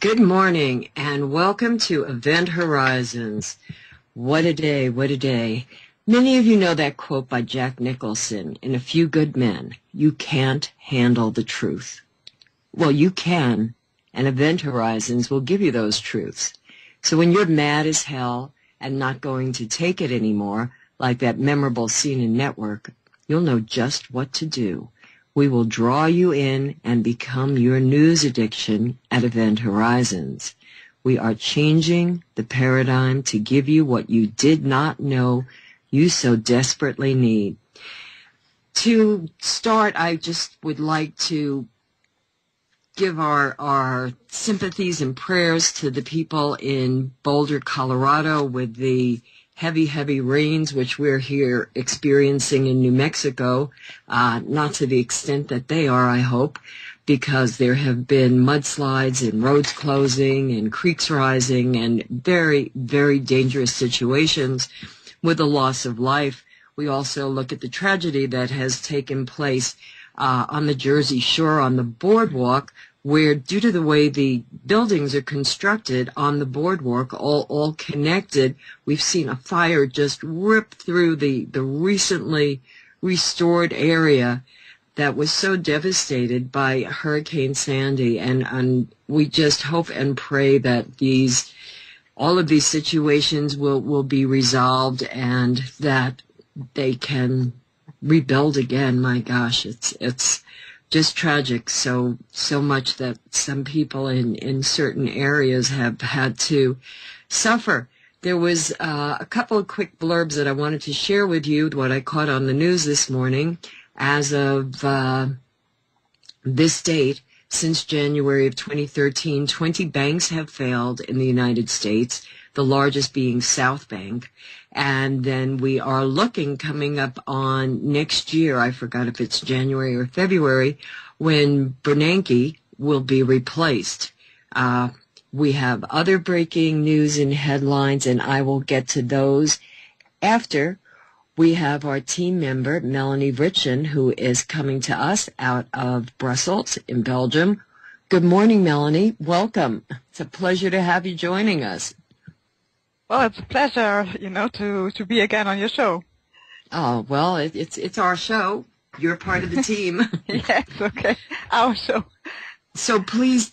Good morning and welcome to Event Horizons. What a day, what a day. Many of you know that quote by Jack Nicholson in A Few Good Men, "You can't handle the truth." Well, you can, and Event Horizons will give you those truths. So when you're mad as hell and not going to take it anymore, like that memorable scene in Network, you'll know just what to do. We will draw you in and become your news addiction at Event Horizons. We are changing the paradigm to give you what you did not know you so desperately need. To start, I just would like to give our sympathies and prayers to the people in Boulder, Colorado, with the heavy rains which we're here experiencing in New Mexico, not to the extent that they are, I hope, because there have been mudslides and roads closing and creeks rising and very, very dangerous situations with the loss of life. We also look at the tragedy that has taken place on the Jersey Shore on the boardwalk, where due to the way the buildings are constructed on the boardwalk, all connected, we've seen a fire just rip through the recently restored area that was so devastated by Hurricane Sandy. And we just hope and pray that all of these situations will be resolved and that they can rebuild again. My gosh, it's just tragic, so much that some people in certain areas have had to suffer. There was a couple of quick blurbs that I wanted to share with you, what I caught on the news this morning. As of this date, since January of 2013, 20 banks have failed in the United States, the largest being South Bank. And then we are looking coming up on next year, I forgot if it's January or February, when Bernanke will be replaced. We have other breaking news and headlines, and I will get to those after we have our team member, Melanie Vritschan, who is coming to us out of Brussels in Belgium. Good morning, Melanie. Welcome. It's a pleasure to have you joining us. Well, it's a pleasure, to be again on your show. Oh, well, it's our show. You're part of the team. Yes, okay. Our show. So please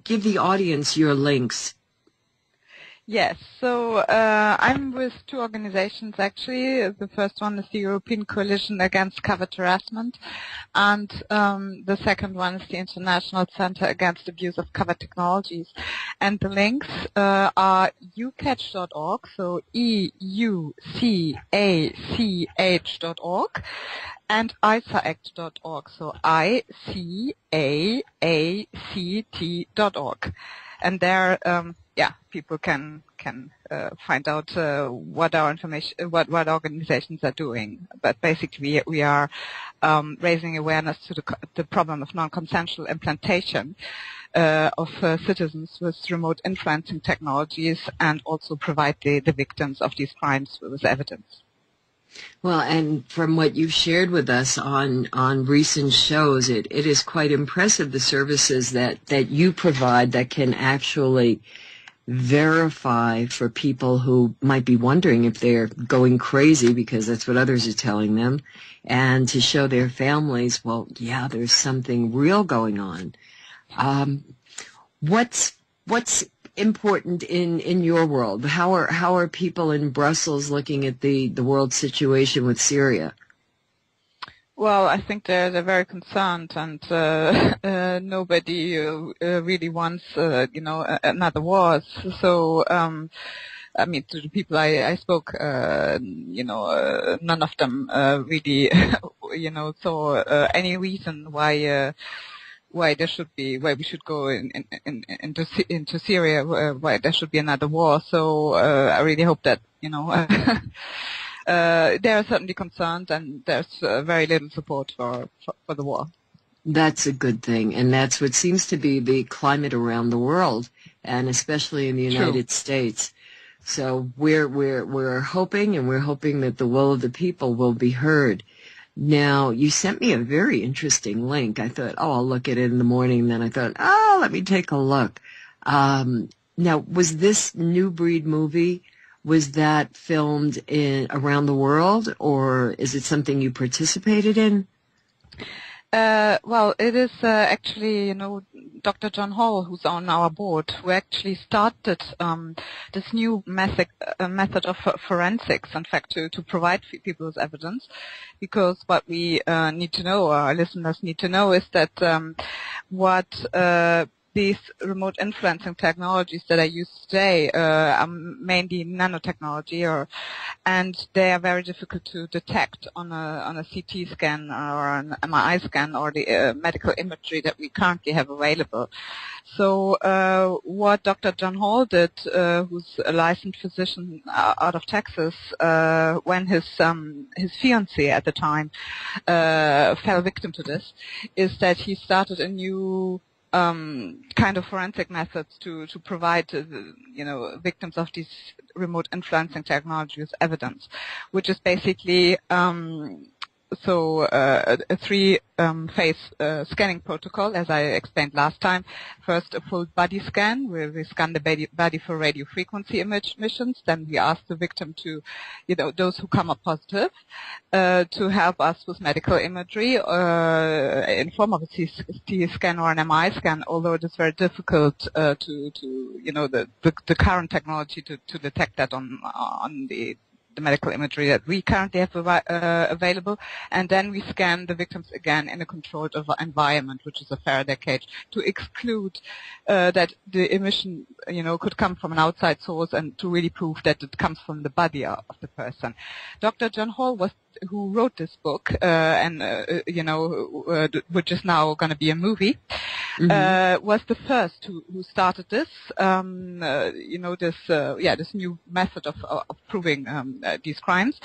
give the audience your links. Yes, so I'm with two organizations, actually. The first one is the European Coalition Against Covert Harassment, and the second one is the International Center Against Abuse of Covert Technologies. And the links are EUCACH.org, so EUCACH.org, and ICAACT.org, so ICAACT.org. And there, people can find out what our what organizations are doing. But basically, we are raising awareness to the problem of non-consensual implantation of citizens with remote influencing technologies, and also provide the victims of these crimes with evidence. Well, and from what you've shared with us on recent shows, it is quite impressive, the services that you provide that can actually verify for people who might be wondering if they're going crazy, because that's what others are telling them, and to show their families, well, yeah, there's something real going on. What's important in your world? How are people in Brussels looking at the world situation with Syria? Well, I think they're very concerned, and nobody really wants another war. So to the people I spoke, none of them really saw any reason why we should go into Syria, why there should be another war. So I really hope that they are certainly concerned, and there's very little support for the war. That's a good thing, and that's what seems to be the climate around the world, and especially in the United States. So we're hoping, and we're hoping that the will of the people will be heard. Now, you sent me a very interesting link. I thought, I'll look at it in the morning. Then I thought, let me take a look. Now, was this New Breed movie, was that filmed around the world, or is it something you participated in? Well, it is actually, Dr. John Hall, who's on our board, who actually started this new method of forensics, in fact, to provide people with evidence. Because what we need to know, our listeners need to know, is that what these remote influencing technologies that are used today are mainly nanotechnology, and they are very difficult to detect on a CT scan or an MRI scan or the medical imagery that we currently have available. So what Dr. John Hall did, who's a licensed physician out of Texas, when his fiancée at the time fell victim to this, is that he started a new kind of forensic methods to provide, victims of these remote influencing technology with evidence, which is basically a three-phase scanning protocol, as I explained last time. First, a full body scan, where we scan the body for radio frequency emissions. Then we ask the victim to, those who come up positive, to help us with medical imagery in form of a CT scan or an MRI scan, although it is very difficult the current technology to detect that on the medical imagery that we currently have available. And then we scan the victims again in a controlled environment, which is a Faraday cage, to exclude that the emission, could come from an outside source, and to really prove that it comes from the body of the person. Dr. John Hall who wrote this book, which is now going to be a movie, was the first who started this, this new method of proving these crimes,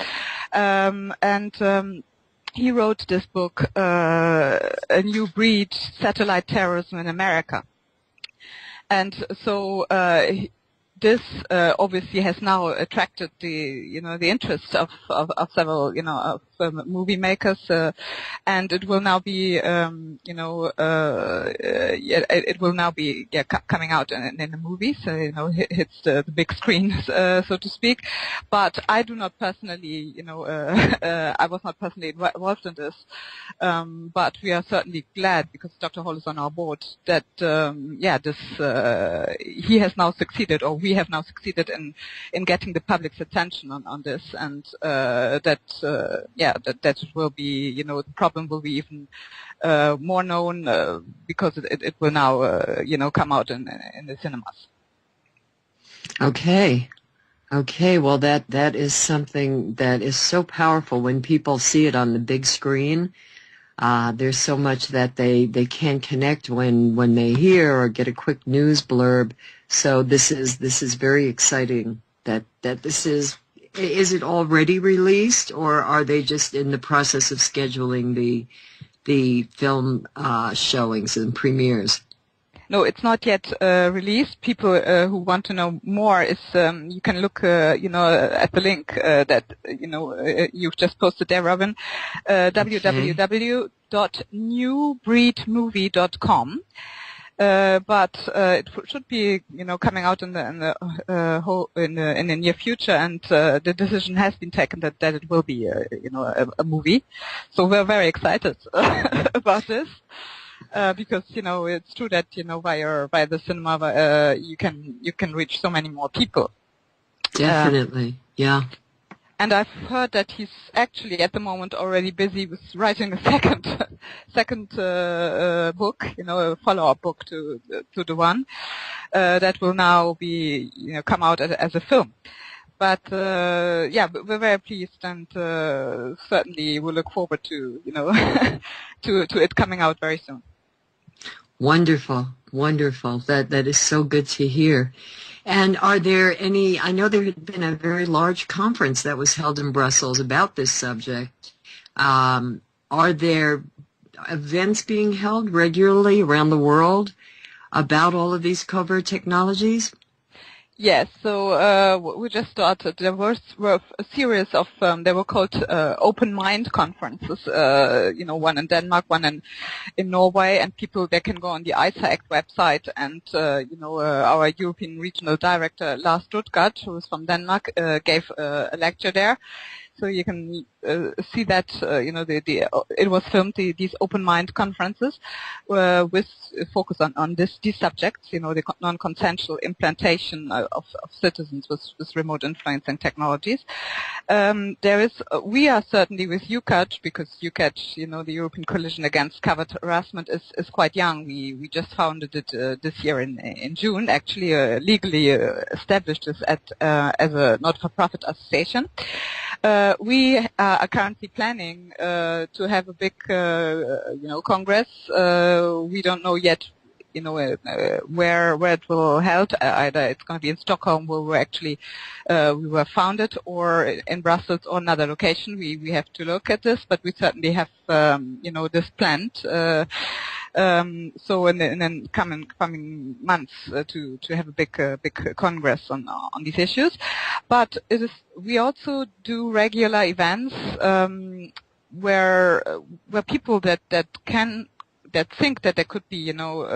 and he wrote this book, A New Breed: Satellite Terrorism in America. And so this obviously has now attracted the interest of several movie makers, and it will now be it will now be coming out in a movie, so hits the big screen, so to speak. But I do not personally I was not personally involved in this, but we are certainly glad, because Dr. Hall is on our board, that he has now succeeded, or we have now succeeded in getting the public's attention on this, and that it will be, the problem will be even more known, because it will now come out in the cinemas. Okay, well that is something that is so powerful when people see it on the big screen. There's so much that they can connect when they hear or get a quick news blurb. So this is very exciting that this is it already released, or are they just in the process of scheduling the film showings and premieres? No, it's not yet released. People who want to know more, you can look at the link that you've just posted there, Robin. www.newbreedmovie.com. But it should be coming out in the near future, and the decision has been taken that it will be a movie. So we're very excited about this. Because it's true that via the cinema you can reach so many more people. Definitely, yeah. And I've heard that he's actually at the moment already busy with writing a second book, a follow-up book to the one that will now be come out as a film. But we're very pleased, and certainly we'll look forward to to it coming out very soon. Wonderful. That is so good to hear. And are there any, I know there had been a very large conference that was held in Brussels about this subject. Are there events being held regularly around the world about all of these covert technologies? Yes, so we just started. There were a series of, they were called open mind conferences, one in Denmark, one in Norway, and people, they can go on the ICAACT website, and, our European Regional Director, Lars Drudgaard, who is from Denmark, gave a lecture there. So you can see that, it was filmed, these open mind conferences, with focus on these subjects, the non-consensual implantation of citizens with remote influencing technologies. We are certainly with EUCACH, because EUCACH, the European Coalition Against Covert Harassment is quite young. We just founded it this year in June, actually legally established this as a not-for-profit association. We are currently planning to have a big, congress. We don't know yet, where it will be held. Either it's going to be in Stockholm, where we were founded, or in Brussels, or another location. We have to look at this, but we certainly have, this planned. So in the coming months to have a big congress on these issues, but we also do regular events where people that think that they could be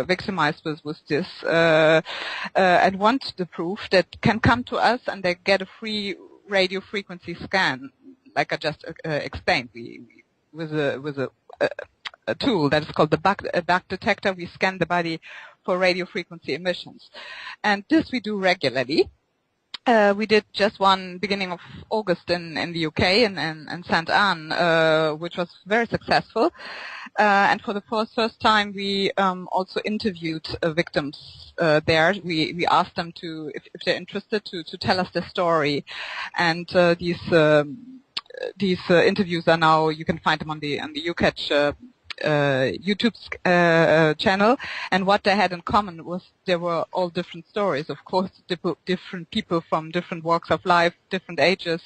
victimized with this and want the proof, that can come to us and they get a free radio frequency scan, like I just explained. We with a tool that is called the back detector. We scan the body for radio frequency emissions, and this we do regularly. We did just one beginning of August in the UK and St. Anne, which was very successful. And for the first time, we also interviewed victims there. We asked them to, if they're interested, to tell us their story. And these interviews are now, you can find them on the EUCACH YouTube channel, and what they had in common was they were all different stories. Of course, different people from different walks of life, different ages,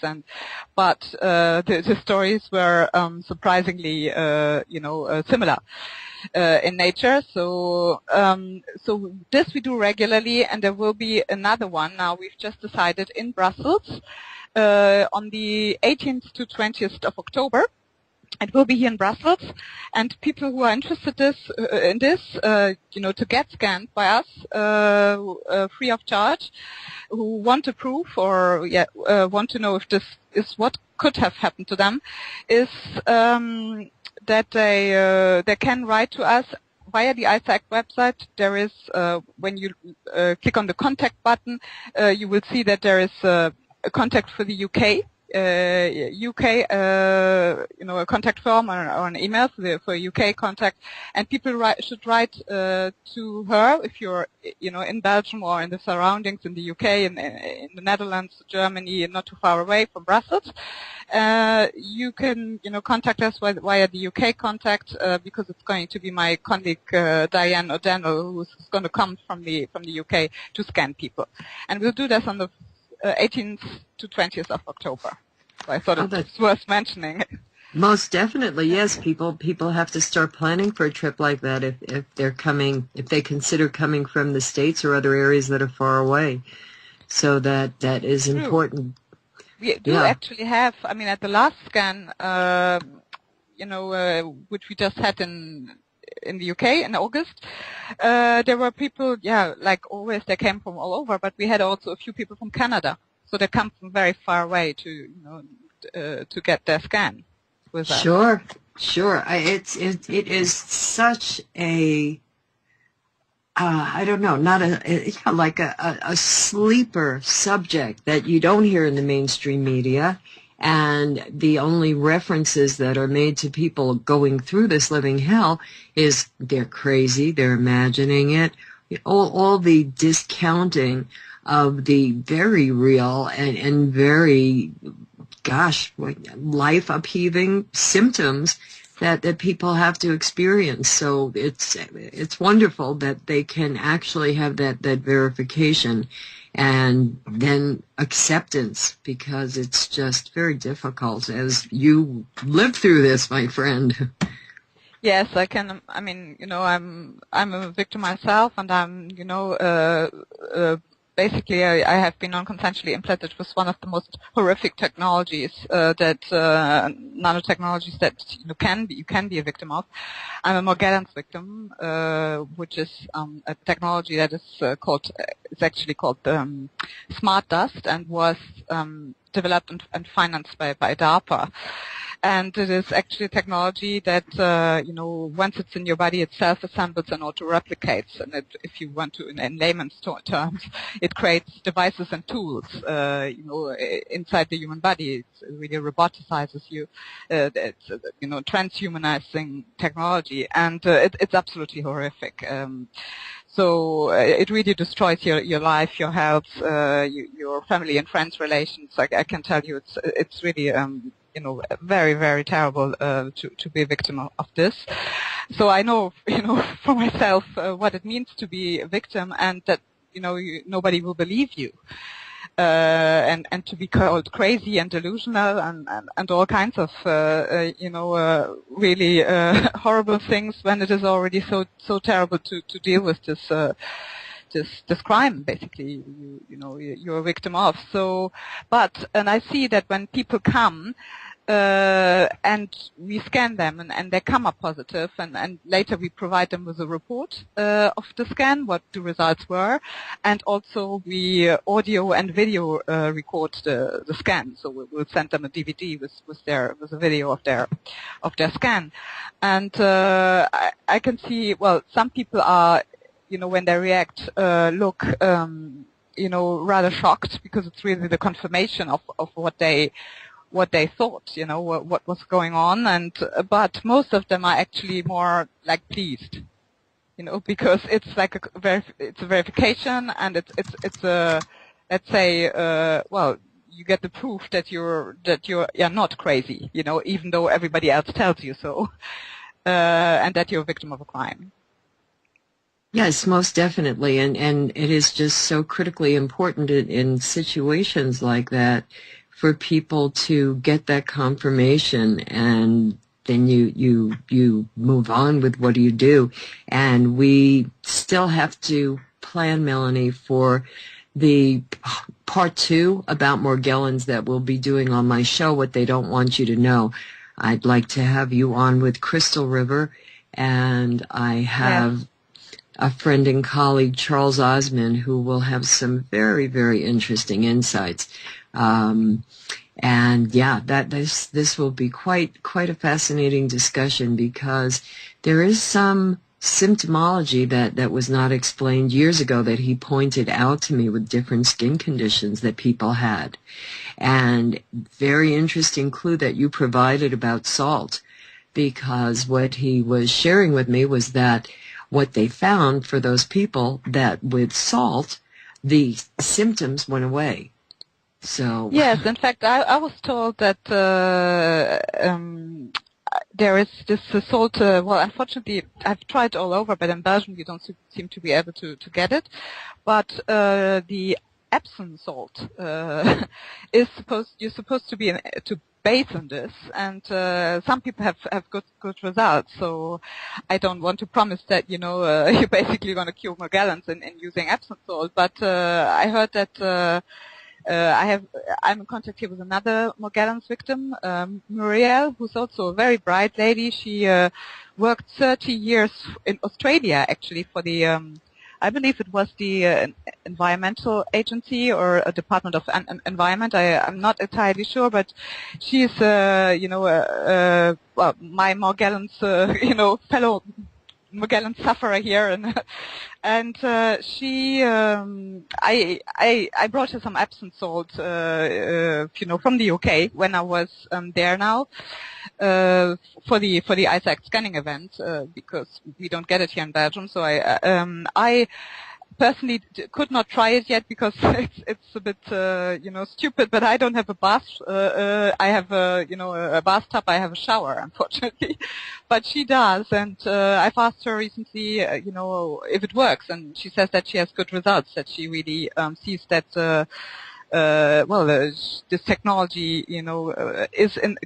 but the stories were surprisingly, similar in nature. So this we do regularly, and there will be another one. Now we've just decided in Brussels on the 18th to 20th of October. It will be here in Brussels, and people who are interested in this, to get scanned by us free of charge, who want a proof or want to know if this is what could have happened to them, is that they can write to us via the ICAACT website. There is, when you click on the contact button, you will see that there is a contact for the UK. A contact form or an email for UK contact, and people should write to her if you're in Belgium or in the surroundings, in the UK, in the Netherlands, Germany, and not too far away from Brussels. You can contact us via the UK contact, because it's going to be my colleague Diane O'Donnell, who's going to come from the UK to scan people, and we'll do this on the 18th to 20th of October. So I thought it's worth mentioning. Most definitely, yes. People have to start planning for a trip like that if they're coming, if they consider coming from the States or other areas that are far away. So that is True. Important. We do actually have, at the last scan, which we just had in the UK in August, there were people, like always, they came from all over, but we had also a few people from Canada. So they come from very far away to get their scan with us. Sure. It is such a, I don't know, not like a sleeper subject that you don't hear in the mainstream media. And the only references that are made to people going through this living hell is they're crazy, they're imagining it, all the discounting of the very real and very, life upheaving symptoms that people have to experience. So it's wonderful that they can actually have that verification and then acceptance, because it's just very difficult, as you lived through this, my friend. Yes, I can. I'm a victim myself, and I'm, basically I have been non-consensually implanted with one of the most horrific technologies that nanotechnologies that you can be a victim of. I'm a Morgellons victim, which is a technology that is it's actually called smart dust, and was developed and financed by DARPA. And it is actually a technology that, once it's in your body, it self-assembles and auto-replicates. And if you want to, in layman's terms, it creates devices and tools, inside the human body. It really roboticizes you. It's, transhumanizing technology. And it's absolutely horrific. So it really destroys your life, your health, your family and friends relations. I can tell you, it's really very, very terrible to be a victim of this. So I know, for myself what it means to be a victim, and that nobody will believe you, and to be called crazy and delusional and all kinds of really horrible things, when it is already so terrible to deal with this crime, basically, you're a victim of. So, and I see that when people come, and we scan them, and they come up positive, and later we provide them with a report of the scan, what the results were, and also we audio and video record the scan. So we'll send them a DVD with a video of their scan, and I can see, well, some people are, when they react, look, rather shocked, because it's really the confirmation of what they thought, what was going on, but most of them are actually more like pleased, because it's like it's a verification, and it's a, let's say, well, you get the proof that you're not crazy, even though everybody else tells you so, and that you're a victim of a crime. Yes, most definitely, and it is just so critically important in situations like that for people to get that confirmation, and then you move on with what do you do. And we still have to plan, Melanie, for the part 2 about Morgellons that we'll be doing on my show, What They Don't Want You to Know. I'd like to have you on with Crystal River, and I have a friend and colleague, Charles Osman, who will have some very, very interesting insights. And yeah, this will be quite a fascinating discussion, because there is some symptomology that was not explained years ago that he pointed out to me with different skin conditions that people had. And very interesting clue that you provided about salt, because what he was sharing with me was that what they found for those people, that with salt, the symptoms went away. So yes, in fact, I was told that there is this salt. Well, unfortunately, I've tried all over, but in Belgium you don't seem to be able to get it. But the Epsom salt you're supposed to be to bathe in this, and some people have good results. So I don't want to promise that you're basically going to cure Morgellons in using Epsom salt. But I heard that. I'm in contact here with another Morgellons victim, Muriel, who's also a very bright lady. She worked 30 years in Australia, actually, for the, I believe it was the Environmental Agency or a Department of Environment. I'm not entirely sure, but she's, well, my Morgellons, fellow Morgellons sufferer here, and she, I brought her some Epsom salt, from the UK when I was there now, for the ICAACT scanning event, because we don't get it here in Belgium. So I personally could not try it yet, because it's a bit stupid, but I don't have a bath. I have a bathtub. I have a shower, unfortunately, but she does, and I've asked her recently if it works, and she says that she has good results, that she really sees that this technology,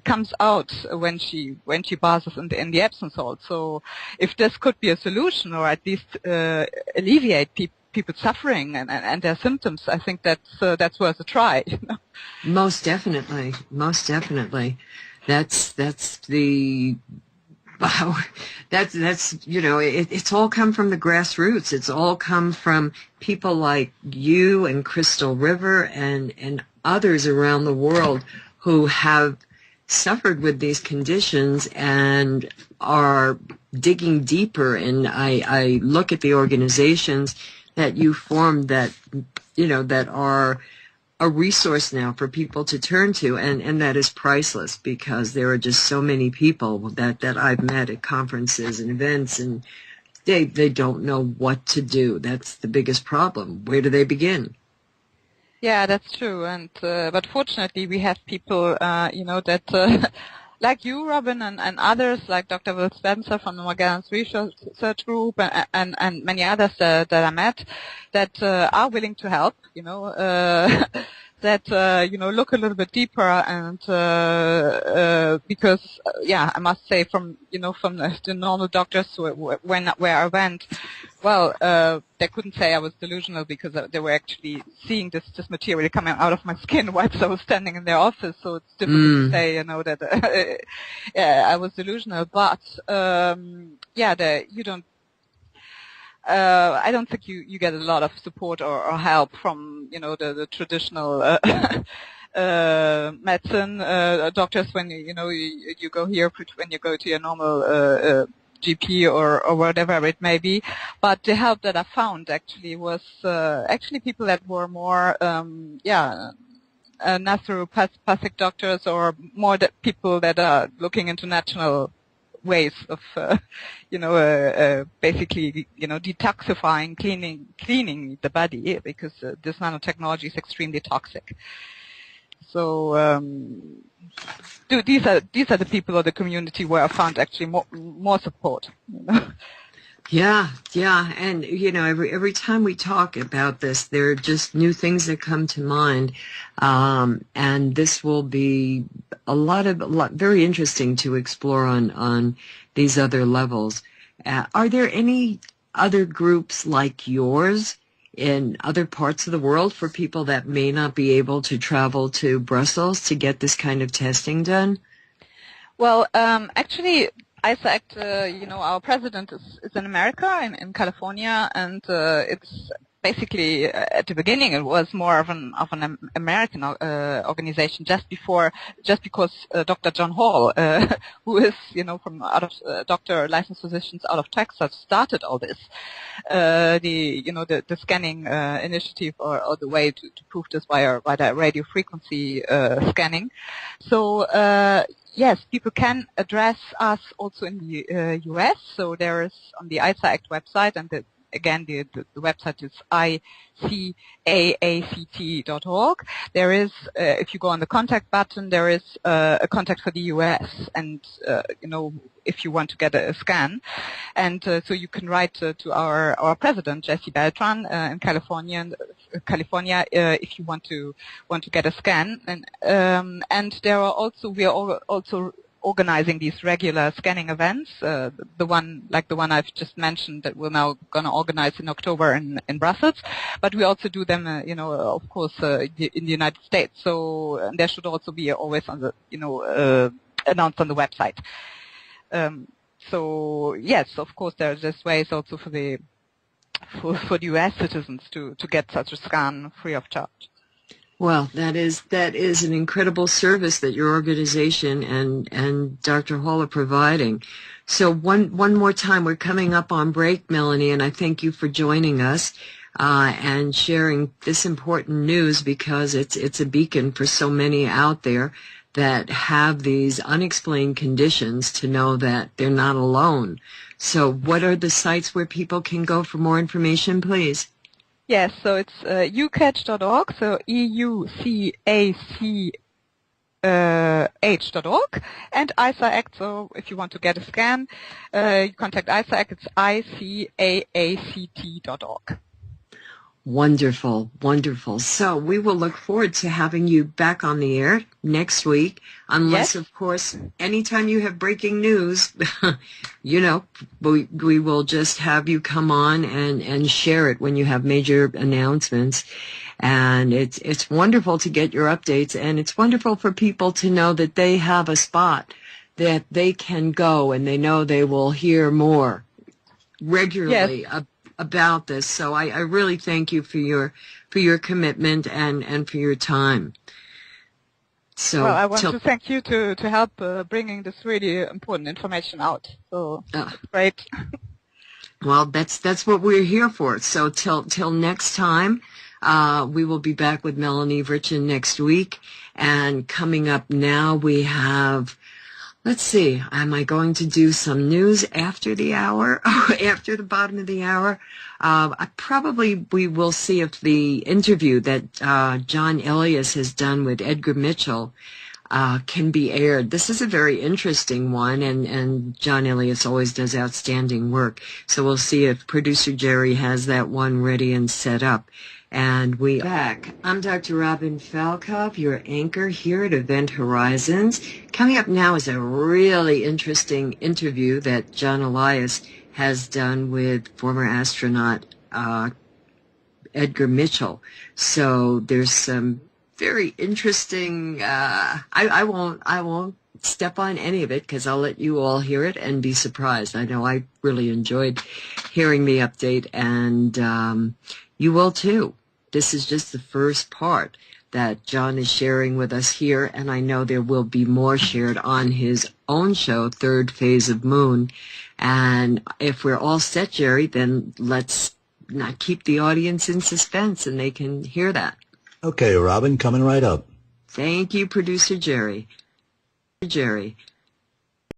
comes out when she baths in the Epsom salt. So if this could be a solution, or at least alleviate people suffering and their symptoms, I think that's worth a try. You know? Most definitely, most definitely. That's the wow. That's it's all come from the grassroots. It's all come from people like you and Crystal River and others around the world who have suffered with these conditions and are digging deeper. And I look at the organizations that you formed that that are a resource now for people to turn to, and that is priceless, because there are just so many people that I've met at conferences and events, and they don't know what to do. That's the biggest problem. Where do they begin? Yeah, that's true. And but fortunately, we have people, that like you, Robin, and others like Dr. Will Spencer from the Magellan's Research Group, and many others that I met, that are willing to help. That look a little bit deeper, and because I must say from the normal doctors where I went, well, they couldn't say I was delusional, because they were actually seeing this material coming out of my skin whilst I was standing in their office. So it's difficult to say, that I was delusional. But you don't. I don't think you get a lot of support or help from the traditional medicine doctors when you go here, when you go to your normal GP or whatever it may be. But the help that I found actually was people that were more naturopathic doctors, or more people that are looking into natural ways of basically detoxifying, cleaning the body, because this nanotechnology is extremely toxic. So these are the people of the community where I found actually more support. Yeah, and every time we talk about this, there are just new things that come to mind, and this will be a lot very interesting to explore on these other levels. Are there any other groups like yours in other parts of the world for people that may not be able to travel to Brussels to get this kind of testing done? Well, actually, ICAACT, our president is in America, in California, and it's basically at the beginning it was more of an American organization, just because Dr. John Hall, who is from doctor licensed physicians out of Texas, started all this, the scanning initiative, or the way to prove this by the radio frequency scanning. So. Yes, people can address us also in the U.S. So there is on the ICAACT website, and the website is ICAACT.org. There is, if you go on the contact button, there is a contact for the U.S. and if you want to get a scan, and so you can write to our president Jesse Beltran in California, if you want to get a scan, and we are also organizing these regular scanning events, the one I've just mentioned that we're now going to organize in October in Brussels, but we also do them, of course, in the United States. So there should also be always on the, announced on the website. So yes, of course, there's ways also for the U.S. citizens to get such a scan free of charge. Well, that is an incredible service that your organization and Dr. Hall are providing. So one more time, we're coming up on break, Melanie, and I thank you for joining us and sharing this important news, because it's a beacon for so many out there that have these unexplained conditions, to know that they're not alone. So what are the sites where people can go for more information, please? Yes, so it's EUCACH.org, so EUCACH.org, and ICAACT, so if you want to get a scan, you contact ICAACT, it's ICAACT.org. Wonderful, wonderful. So we will look forward to having you back on the air next week, unless, of course, anytime you have breaking news, we will just have you come on and share it when you have major announcements. And it's wonderful to get your updates, and it's wonderful for people to know that they have a spot that they can go and they know they will hear more regularly about this. So I really thank you for your commitment and for your time. So well, I want to thank you to help bringing this really important information out. So great. Well, that's what we're here for. So till next time, we will be back with Melanie Vritschan next week. And coming up now, we have. Let's see, am I going to do some news after the hour, after the bottom of the hour? We will see if the interview that John Elias has done with Edgar Mitchell can be aired. This is a very interesting one, and John Elias always does outstanding work. So we'll see if producer Jerry has that one ready and set up. And we are back. I'm Dr. Robin Falkov, your anchor here at Event Horizons. Coming up now is a really interesting interview that John Elias has done with former astronaut Edgar Mitchell. So there's some very interesting. I won't step on any of it because I'll let you all hear it and be surprised. I know I really enjoyed hearing the update, and you will too. This is just the first part that John is sharing with us here, and I know there will be more shared on his own show, Third Phase of Moon. And if we're all set, Jerry, then let's not keep the audience in suspense, and they can hear that. Okay, Robin, coming right up. Thank you, producer Jerry.